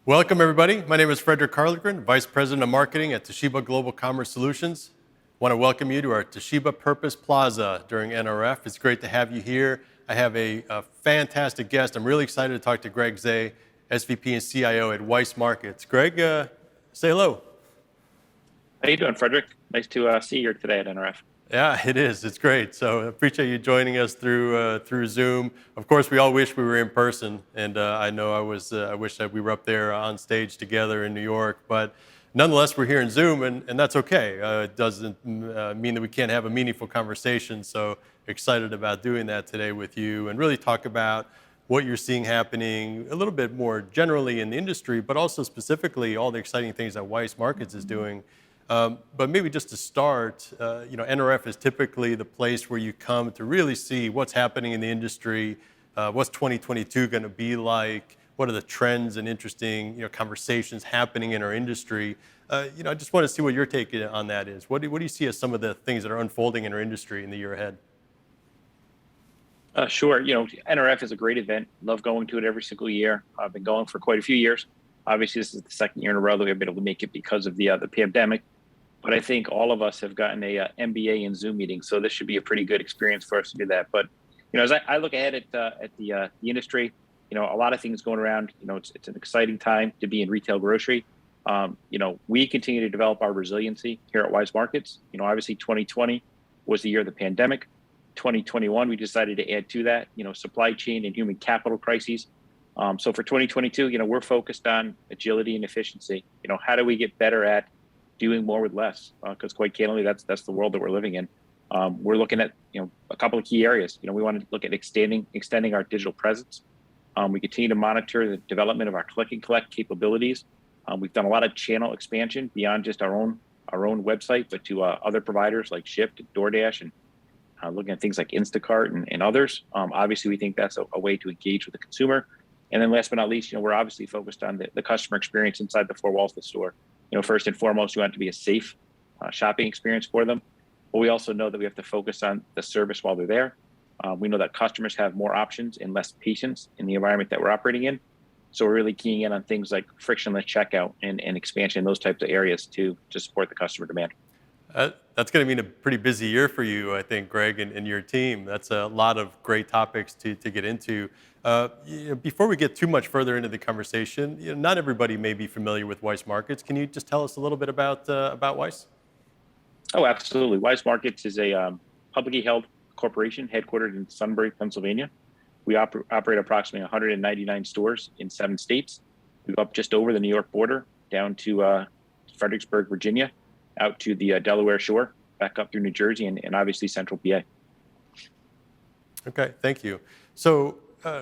Welcome, everybody. My name is Fredrik Carlegren, Vice President of Marketing at Toshiba Global Commerce Solutions. I want to welcome you to our Toshiba Purpose Plaza during NRF. It's great to have you here. I have a fantastic guest. I'm really excited to talk to Greg Zeh, SVP and CIO at Weis Markets. Greg, say hello. How you doing, Fredrik? Nice to see you here today at NRF. Yeah, it is. It's great. So I appreciate you joining us through Zoom. Of course, we all wish we were in person, and I know I wish that we were up there on stage together in New York. But nonetheless, we're here in Zoom, and that's okay. It doesn't mean that we can't have a meaningful conversation. So excited about doing that today with you, and really talk about what you're seeing happening a little bit more generally in the industry, but also specifically all the exciting things that Weis Markets is doing. But maybe just to start, NRF is typically the place where you come to really see what's happening in the industry, what's 2022 going to be like, what are the trends and interesting conversations happening in our industry. I just want to see what your take on that is. What do you see as some of the things that are unfolding in our industry in the year ahead? Sure. NRF is a great event. Love going to it every single year. I've been going for quite a few years. Obviously, this is the second year in a row that we've been able to make it because of the pandemic. But I think all of us have gotten a MBA in Zoom meetings, so this should be a pretty good experience for us to do that. But as I look ahead at the industry, a lot of things going around. It's an exciting time to be in retail grocery. We continue to develop our resiliency here at Weis Markets. Obviously 2020 was the year of the pandemic. 2021, we decided to add to that, supply chain and human capital crises. So for 2022, we're focused on agility and efficiency. How do we get better at doing more with less? Because quite candidly, that's the world that we're living in. We're looking at a couple of key areas. We want to look at extending our digital presence. We continue to monitor the development of our click and collect capabilities. We've done a lot of channel expansion beyond just our own website, but to other providers like Shipt and DoorDash, and looking at things like Instacart and others. Obviously, we think that's a way to engage with the consumer. And then last but not least, we're obviously focused on the customer experience inside the four walls of the store. First and foremost, we want it to be a safe shopping experience for them. But we also know that we have to focus on the service while they're there. We know that customers have more options and less patience in the environment that we're operating in. So we're really keying in on things like frictionless checkout and expansion in those types of areas to support the customer demand. That's going to mean a pretty busy year for you, I think, Greg, and your team. That's a lot of great topics to get into. Before we get too much further into the conversation, not everybody may be familiar with Weis Markets. Can you just tell us a little bit about Weis? Oh, absolutely. Weis Markets is a publicly held corporation headquartered in Sunbury, Pennsylvania. We operate approximately 199 stores in 7 states. We go up just over the New York border down to Fredericksburg, Virginia, out to the Delaware shore, back up through New Jersey, and obviously central PA. Okay, thank you. So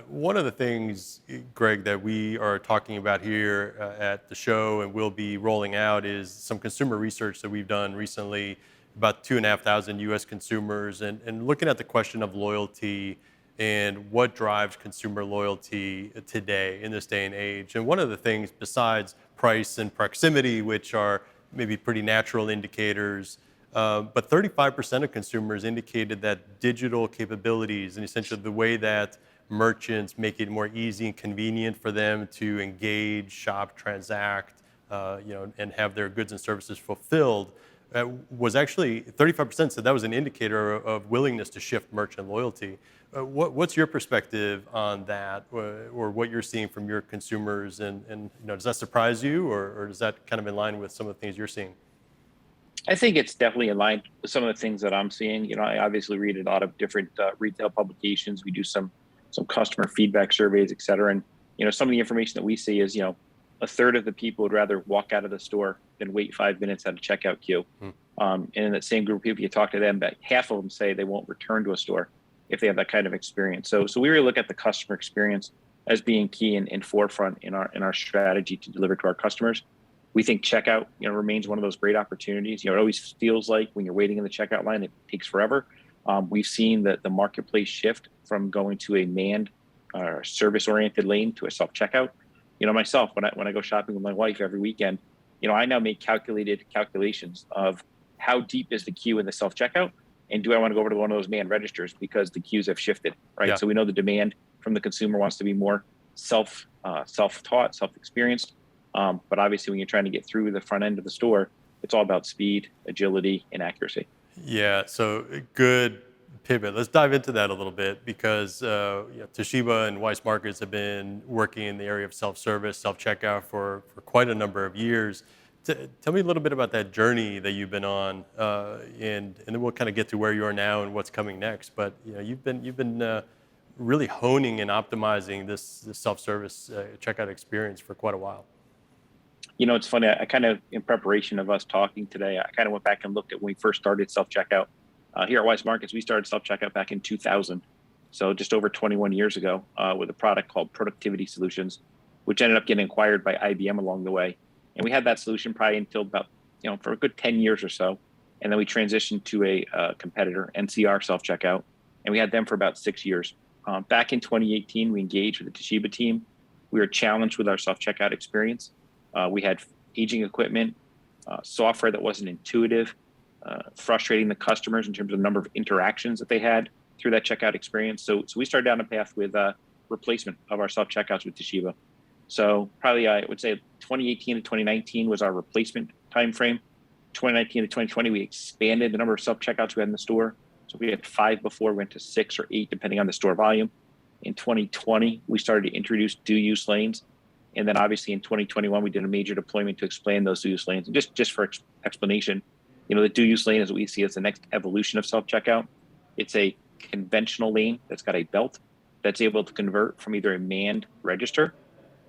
one of the things, Greg, that we are talking about here at the show and will be rolling out is some consumer research that we've done recently, about 2,500 U.S. consumers, and looking at the question of loyalty and what drives consumer loyalty today in this day and age. And one of the things, besides price and proximity, which are maybe pretty natural indicators, but 35% of consumers indicated that digital capabilities and essentially the way that merchants make it more easy and convenient for them to engage, shop, transact, and have their goods and services fulfilled, was actually 35% said that was an indicator of willingness to shift merchant loyalty. What's your perspective on that, or what you're seeing from your consumers, and does that surprise you, or is that kind of in line with some of the things you're seeing? I think it's definitely in line with some of the things that I'm seeing. I obviously read a lot of different retail publications. We do some customer feedback surveys, et cetera. And some of the information that we see is a third of the people would rather walk out of the store than wait 5 minutes at a checkout queue. And in that same group of people, you talk to them, but half of them say they won't return to a store if they have that kind of experience. So we really look at the customer experience as being key and forefront in our strategy to deliver to our customers. We think checkout remains one of those great opportunities. It always feels like when you're waiting in the checkout line, it takes forever. We've seen that the marketplace shift from going to a manned service-oriented lane to a self-checkout. Myself, when I go shopping with my wife every weekend, I now make calculations of how deep is the queue in the self-checkout, and do I want to go over to one of those manned registers because the queues have shifted, right? Yeah. So we know the demand from the consumer wants to be more self-taught, self-experienced. But obviously, when you're trying to get through the front end of the store, it's all about speed, agility, and accuracy. Yeah, so good pivot. Let's dive into that a little bit because Toshiba and Weis Markets have been working in the area of self-service, self-checkout for quite a number of years. Tell me a little bit about that journey that you've been on, and then we'll kind of get to where you are now and what's coming next. But you've been really honing and optimizing this self-service checkout experience for quite a while. It's funny. I kind of, in preparation of us talking today, I kind of went back and looked at when we first started self checkout. Here at Weis Markets, we started self checkout back in 2000, so just over 21 years ago, with a product called Productivity Solutions, which ended up getting acquired by IBM along the way. And we had that solution probably until about, for a good 10 years or so, and then we transitioned to a competitor, NCR Self Checkout, and we had them for about 6 years. Back in 2018, we engaged with the Toshiba team. We were challenged with our self checkout experience. We had aging equipment, software that wasn't intuitive, frustrating the customers in terms of the number of interactions that they had through that checkout experience. So we started down a path with replacement of our self-checkouts with Toshiba. So probably I would say 2018 to 2019 was our replacement timeframe. 2019 to 2020, we expanded the number of self-checkouts we had in the store. So we had 5 before, went to 6 or 8, depending on the store volume. In 2020, we started to introduce do-use lanes. And then obviously in 2021, we did a major deployment to expand those do-use lanes. And just for explanation, the do-use lane is what we see as the next evolution of self-checkout. It's a conventional lane that's got a belt that's able to convert from either a manned register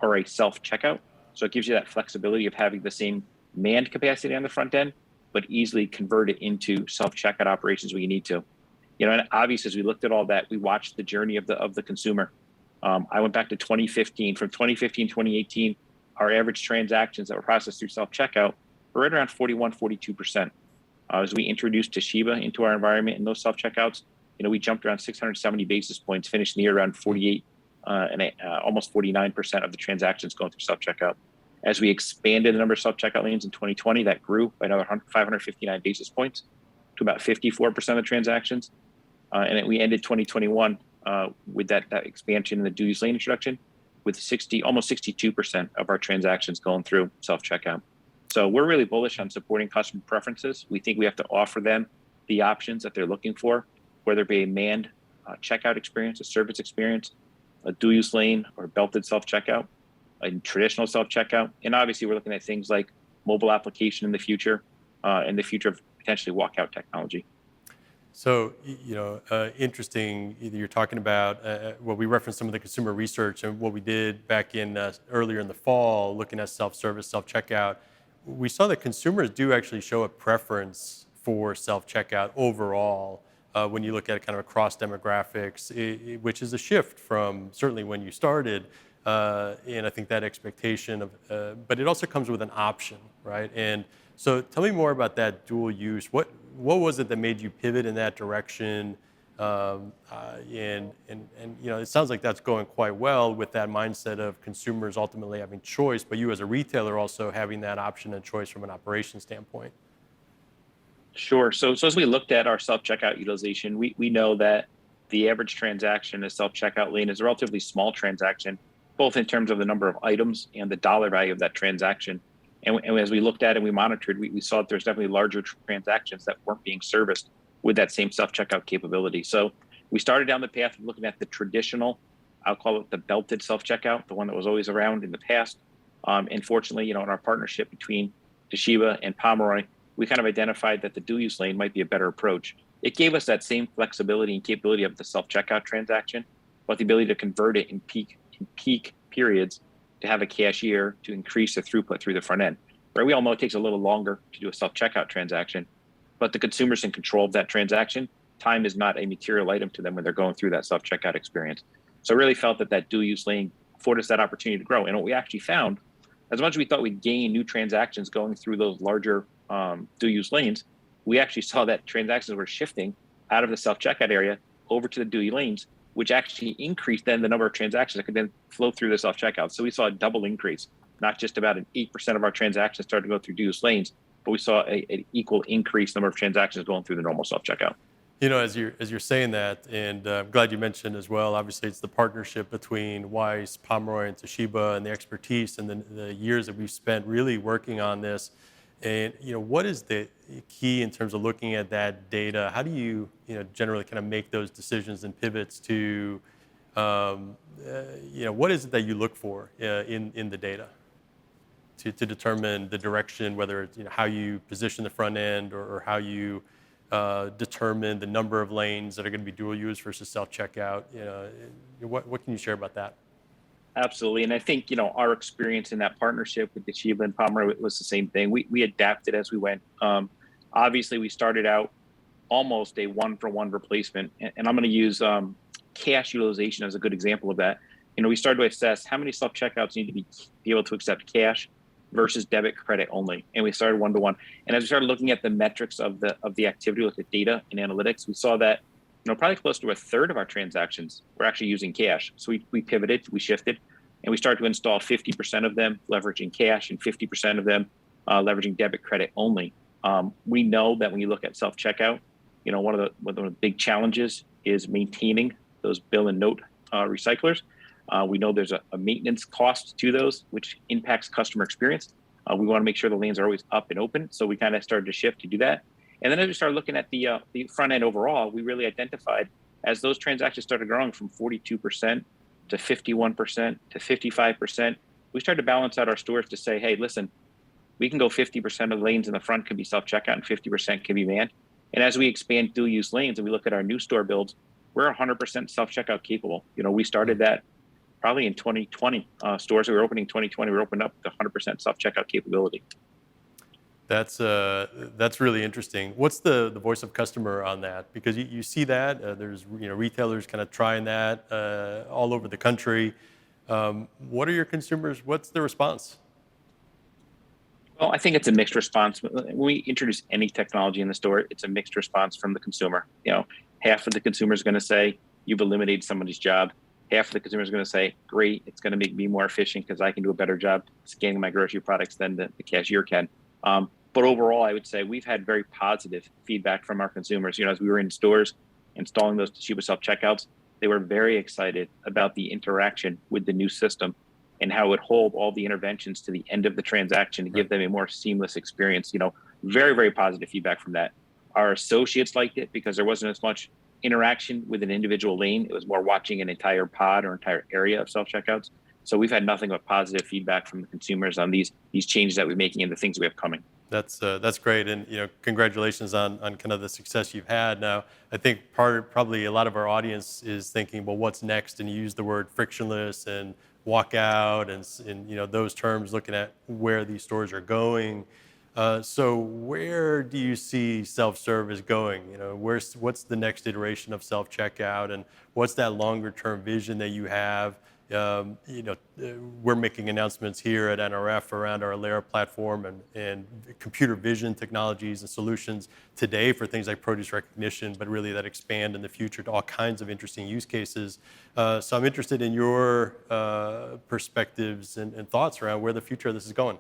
or a self-checkout. So it gives you that flexibility of having the same manned capacity on the front end, but easily convert it into self-checkout operations when you need to. And obviously, as we looked at all that, we watched the journey of the consumer. I went back to 2015. From 2015 to 2018, our average transactions that were processed through self-checkout were right around 41, 42%. As we introduced Toshiba into our environment in those self-checkouts, we jumped around 670 basis points, finishing the year around 48 and almost 49% of the transactions going through self-checkout. As we expanded the number of self-checkout lanes in 2020, that grew by another 559 basis points to about 54% of the transactions. And then we ended 2021 with that expansion in the do-use lane introduction, with almost 62% of our transactions going through self-checkout. So we're really bullish on supporting customer preferences. We think we have to offer them the options that they're looking for, whether it be a manned checkout experience, a service experience, a do-use lane, or belted self-checkout, a traditional self-checkout. And obviously, we're looking at things like mobile application in the future, and the future of potentially walkout technology. So, interesting. You're talking about we referenced some of the consumer research and what we did back in earlier in the fall, looking at self-service, self-checkout. We saw that consumers do actually show a preference for self-checkout overall when you look at it kind of across demographics, which is a shift from certainly when you started. And I think that expectation of, but it also comes with an option, right? And so, tell me more about that dual use. What was it that made you pivot in that direction? And it sounds like that's going quite well with that mindset of consumers ultimately having choice, but you as a retailer also having that option and choice from an operations standpoint. Sure. So as we looked at our self-checkout utilization, we know that the average transaction in a self-checkout lane is a relatively small transaction, both in terms of the number of items and the dollar value of that transaction. And as we looked at it and we monitored, we saw that there's definitely larger transactions that weren't being serviced with that same self-checkout capability. So we started down the path of looking at the traditional, I'll call it the belted self-checkout, the one that was always around in the past. And fortunately, in our partnership between Toshiba and Pomeroy, we kind of identified that the do-use lane might be a better approach. It gave us that same flexibility and capability of the self-checkout transaction, but the ability to convert it in peak periods to have a cashier to increase the throughput through the front end. Right? We all know it takes a little longer to do a self-checkout transaction, but the consumer's in control of that transaction. Time is not a material item to them when they're going through that self-checkout experience. So I really felt that do-use lane afforded us that opportunity to grow. And what we actually found, as much as we thought we'd gain new transactions going through those larger do-use lanes, we actually saw that transactions were shifting out of the self-checkout area over to the do-use lanes, which actually increased then the number of transactions that could then flow through the self-checkout. So we saw a double increase, not just about an 8% of our transactions started to go through do-use lanes, but we saw an equal increase number of transactions going through the normal self-checkout. As you're saying that, and I'm glad you mentioned as well. Obviously, it's the partnership between Weiss, Pomeroy, and Toshiba, and the expertise and the years that we've spent really working on this. And what is the key in terms of looking at that data? How do you generally kind of make those decisions and pivots to, what is it that you look for in the data to determine the direction, whether it's how you position the front end or how you determine the number of lanes that are going to be dual use versus self-checkout. What can you share about that? Absolutely. And I think, our experience in that partnership with Toshiba and Pomeroy was the same thing. We adapted as we went. Obviously, we started out almost a one-for-one replacement. And I'm going to use cash utilization as a good example of that. We started to assess how many self-checkouts need to be able to accept cash versus debit credit only. And we started one-to-one. And as we started looking at the metrics of the activity with the data and analytics, we saw that probably close to a third of our transactions were actually using cash. So we pivoted, we shifted, and we started to install 50% of them leveraging cash and 50% of them leveraging debit credit only. We know that when you look at self-checkout, one of the big challenges is maintaining those bill and note recyclers. We know there's a maintenance cost to those, which impacts customer experience. We want to make sure the lanes are always up and open. So we kind of started to shift to do that. And then as we started looking at the front end overall, we really identified as those transactions started growing from 42% to 51% to 55%, we started to balance out our stores to say, hey, listen, we can go 50% of the lanes in the front can be self-checkout and 50% can be manned. And as we expand dual use lanes and we look at our new store builds, we're 100% self-checkout capable. We started that probably in 2020. Stores that were opening in 2020 were opened up to 100% self-checkout capability. That's really interesting. What's the voice of customer on that? Because you see that there's retailers kind of trying that all over the country. What are your consumers? What's the response? Well, I think it's a mixed response. When we introduce any technology in the store, it's a mixed response from the consumer. Half of the consumer is going to say, you've eliminated somebody's job. Half of the consumer is going to say, great, it's going to make me more efficient because I can do a better job scanning my grocery products than the cashier can. But overall, I would say we've had very positive feedback from our consumers. As we were in stores installing those Toshiba self-checkouts, they were very excited about the interaction with the new system and how it would hold all the interventions to the end of the transaction to give them a more seamless experience. Very, very positive feedback from that. Our associates liked it because there wasn't as much interaction with an individual lane. It was more watching an entire pod or entire area of self-checkouts. So we've had nothing but positive feedback from the consumers on these changes that we're making and the things we have coming. That's great, and congratulations on kind of the success you've had. Now, I think probably a lot of our audience is thinking, well, what's next? And you use the word frictionless and walk out, and those terms, looking at where these stores are going. So where do you see self-service going? What's the next iteration of self-checkout, and what's that longer-term vision that you have? We're making announcements here at NRF around our Alera platform and computer vision technologies and solutions today for things like produce recognition, but really that expand in the future to all kinds of interesting use cases. So I'm interested in your perspectives and thoughts around where the future of this is going.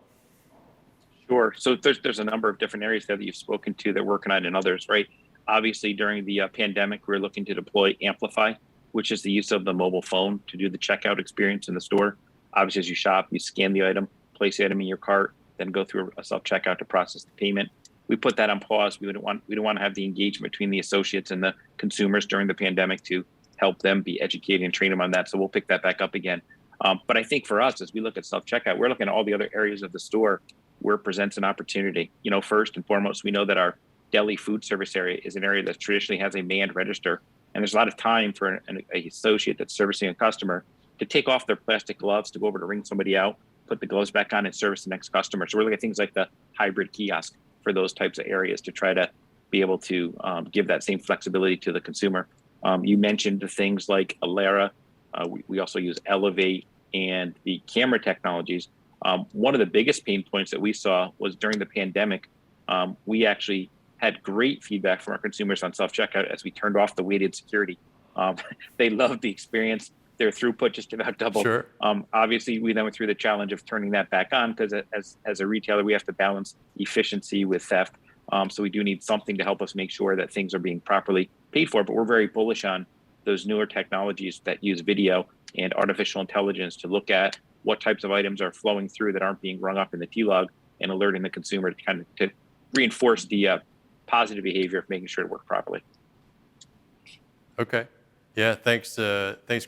Sure. So there's a number of different areas there that you've spoken to that we're working on and others, right? Obviously, during the pandemic, we were looking to deploy Amplify, which is the use of the mobile phone to do the checkout experience in the store. Obviously, as you shop, you scan the item, place the item in your cart, then go through a self-checkout to process the payment. We put that on pause. We don't want to have the engagement between the associates and the consumers during the pandemic to help them be educated and train them on that. So we'll pick that back up again. But I think for us, as we look at self-checkout, we're looking at all the other areas of the store where it presents an opportunity. First and foremost, we know that our deli food service area is an area that traditionally has a manned register. And there's a lot of time for an associate that's servicing a customer to take off their plastic gloves to go over to ring somebody out, put the gloves back on and service the next customer. So we're looking at things like the hybrid kiosk for those types of areas to try to be able to give that same flexibility to the consumer. You mentioned the things like Alera. We also use Elevate and the camera technologies. One of the biggest pain points that we saw was during the pandemic. We actually had great feedback from our consumers on self-checkout as we turned off the weighted security. They loved the experience. Their throughput just about doubled. Sure. Obviously, we then went through the challenge of turning that back on because as a retailer, we have to balance efficiency with theft. So we do need something to help us make sure that things are being properly paid for, but we're very bullish on those newer technologies that use video and artificial intelligence to look at what types of items are flowing through that aren't being rung up in the T-log and alerting the consumer to kind of to reinforce the positive behavior of making sure it worked properly. Okay. Yeah, thanks,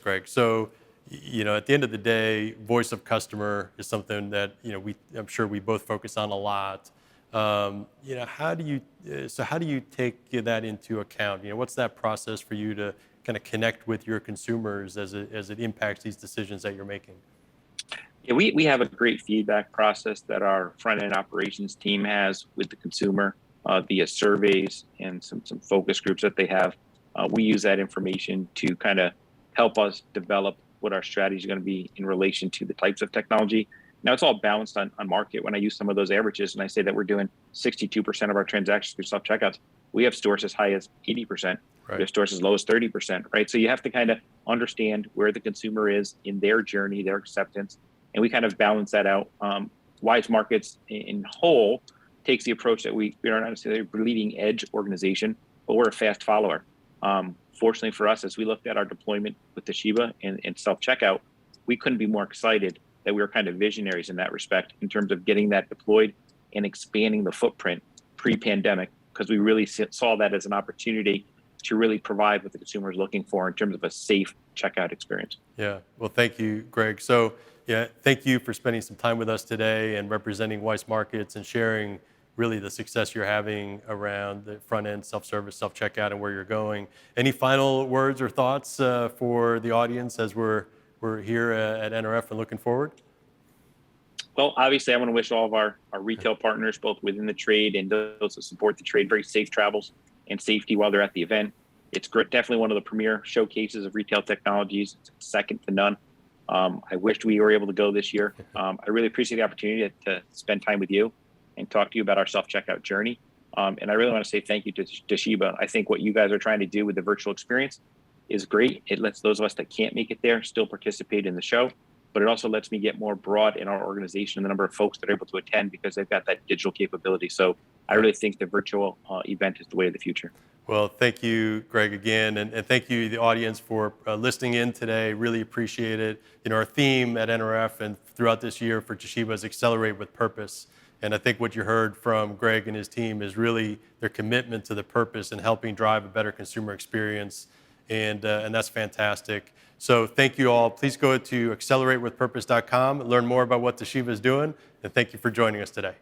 Greg. So, at the end of the day, voice of customer is something that, I'm sure we both focus on a lot. How do you take that into account? What's that process for you to kind of connect with your consumers as it impacts these decisions that you're making? Yeah, we have a great feedback process that our front end operations team has with the consumer via surveys and some focus groups that they have. We use that information to kind of help us develop what our strategy is going to be in relation to the types of technology. Now it's all balanced on market. When I use some of those averages and I say that we're doing 62% of our transactions through self-checkouts, we have stores as high as 80%. Right. We have stores as low as 30%, right? So you have to kind of understand where the consumer is in their journey, their acceptance, and we kind of balance that out. Weis Markets in whole takes the approach that we are not necessarily a leading edge organization, but we're a fast follower. Fortunately for us, as we looked at our deployment with Toshiba and self-checkout, we couldn't be more excited that we were kind of visionaries in that respect in terms of getting that deployed and expanding the footprint pre-pandemic, because we really saw that as an opportunity to really provide what the consumer is looking for in terms of a safe checkout experience. Yeah, well, thank you, Greg. So, yeah, thank you for spending some time with us today and representing Weis Markets and sharing really the success you're having around the front end self-service, self-checkout, and where you're going. Any final words or thoughts for the audience as we're here at NRF and looking forward? Well, obviously, I want to wish all of our retail partners, both within the trade and those that support the trade, very safe travels and safety while they're at the event. It's great, definitely one of the premier showcases of retail technologies. It's second to none. I wished we were able to go this year. I really appreciate the opportunity to spend time with you and talk to you about our self-checkout journey. And I really want to say thank you to Toshiba. I think what you guys are trying to do with the virtual experience is great. It lets those of us that can't make it there still participate in the show, but it also lets me get more broad in our organization and the number of folks that are able to attend because they've got that digital capability. So I really think the virtual event is the way of the future. Well, thank you, Greg, again, and thank you, the audience, for listening in today. Really appreciate it. Our theme at NRF and throughout this year for Toshiba is Accelerate with Purpose. And I think what you heard from Greg and his team is really their commitment to the purpose and helping drive a better consumer experience. And that's fantastic. So thank you all. Please go to acceleratewithpurpose.com, learn more about what Toshiba is doing, and thank you for joining us today.